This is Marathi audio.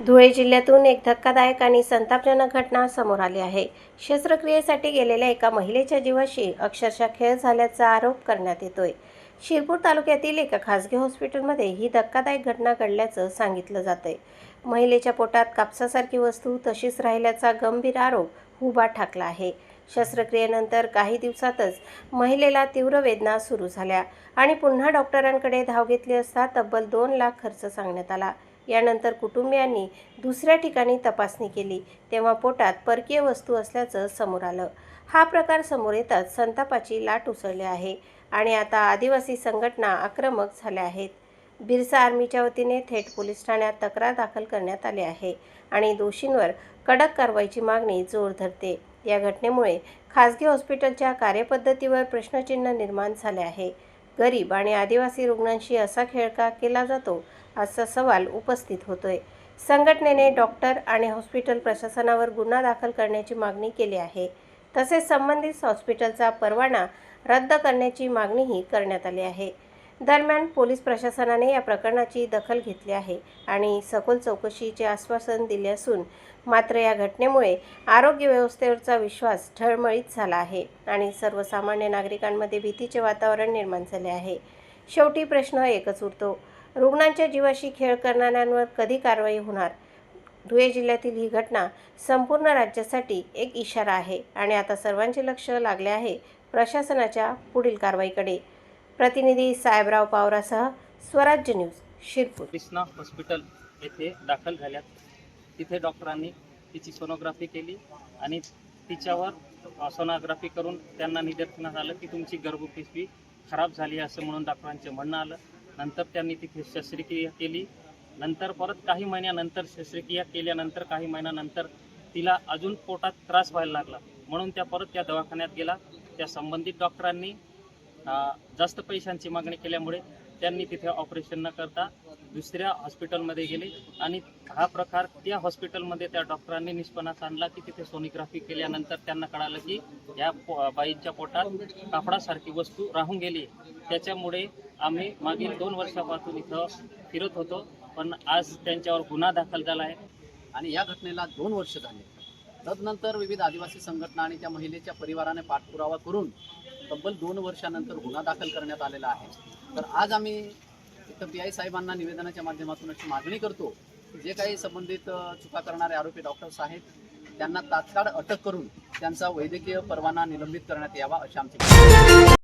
धुळे जिल्ह्यातून एक धक्कादायक आणि संतापजनक घटना समोर आली आहे। शस्त्रक्रियेसाठी गेलेल्या एका महिलेच्या जीवाशी अक्षरशः खेळ झाल्याचा आरोप करण्यात येतोय। शिरपूर तालुक्यातील एका खासगी हॉस्पिटलमध्ये ही धक्कादायक घटना घडल्याचं सांगितलं जातंय। महिलेच्या पोटात कापसासारखी वस्तू तशीच राहिल्याचा गंभीर आरोप उभा ठाकला आहे। शस्त्रक्रियेनंतर काही दिवसातच महिलेला तीव्र वेदना सुरू झाल्या आणि पुन्हा डॉक्टरांकडे धाव घेतली असता तब्बल 2 लाख खर्च सांगण्यात आला। यानंतर कुटुंबियांनी दुसऱ्या ठिकाणी तपासणी केली तेव्हा पोटात परकीय वस्तू असल्याचं समोर आलं। हा प्रकार समोर येताच संतापाची लाट उसळली आहे आणि आता आदिवासी संघटना आक्रमक झाल्या आहेत। बिरसा आर्मीच्या वतीने थेट पोलीस ठाण्यात तक्रार दाखल करण्यात आली आहे आणि दोषींवर कडक कारवाईची मागणी जोर धरते। या घटनेमुळे खासगी हॉस्पिटलच्या कार्यपद्धतीवर प्रश्नचिन्ह निर्माण झाले आहे। गरीब आणि आदिवासी रुग्णांशी असा खेळ का केला जातो असा सवाल उपस्थित होतोय। संघटनेने डॉक्टर आणि हॉस्पिटल प्रशासनावर गुन्हा दाखल करण्याची मागणी केली आहे। तसेच संबंधित हॉस्पिटलचा परवाना रद्द करण्याची मागणीही करण्यात आली आहे। दरम्यान पोलीस प्रशासनाने या प्रकरणाची दखल घेतली आहे आणि सखोल चौकशीचे आश्वासन दिले असून मात्र या घटनेमुळे आरोग्य व्यवस्थेवरचा विश्वास ढळमळीत झाला आहे आणि सर्वसामान्य नागरिकांमध्ये भीतीचे वातावरण निर्माण झाले आहे। शेवटी प्रश्न एकच उरतो, रुग्णांच्या जीवाशी खेळ करणाऱ्यांवर कधी कारवाई होणार? धुळे जिल्ह्यातील ही घटना संपूर्ण राज्यासाठी एक इशारा आहे आणि आता सर्वांचे लक्ष लागले आहे प्रशासनाच्या पुढील कारवाईकडे। प्रतिनिधी साहेबराव पावरासह स्वराज्य न्यूज, शिरपूर। कृष्णा हॉस्पिटल येथे दाखल झाल्यात। तिथे डॉक्टरांनी तिची सोनोग्राफी केली आणि तिच्यावर सोनोग्राफी करून त्यांना निदर्शनास आलं की तुमची गर्भपिशवी खराब झाली असं म्हणून डॉक्टरांचे म्हणणं आलं। नंतर त्यांनी तिथे शस्त्रक्रिया केली। नंतर परत काही महिन्यानंतर शस्त्रक्रिया केल्यानंतर काही महिन्यानंतर तिला अजून पोटात त्रास व्हायला लागला म्हणून त्या परत त्या दवाखान्यात गेला। त्या संबंधित डॉक्टरांनी जास्त पैशांची मागणी केल्यामुळे त्यांनी तिथे ऑपरेशन न करता दुसऱ्या हॉस्पिटलमध्ये गेले आणि हा प्रकार त्या हॉस्पिटलमध्ये त्या डॉक्टरांनी निष्पन्नास आणला की तिथे सोनोग्राफी केल्यानंतर त्यांना कळालं की या बाईच्या पोटात कापडासारखी वस्तू राहून गेली। त्याच्यामुळे आम्ही मागील 2 वर्षापासून इथं फिरत होतो पण आज त्यांच्यावर गुन्हा दाखल झाला आहे आणि या घटनेला 2 वर्ष झाले। तदनंतर विविध आदिवासी संघटना आणि त्या महिलेच्या परिवाराने पाठपुरावा करून तब्बल 2 वर्षानंतर गुन्हा दाखल करण्यात आलेला आहे। तर आज आम्ही इथं PI साहेबांना निवेदनाच्या माध्यमातून अशी मागणी करतो की जे काही संबंधित चुका करणारे आरोपी डॉक्टर्स आहेत त्यांना तात्काळ अटक करून त्यांचा वैद्यकीय परवाना निलंबित करण्यात यावा अशी आमची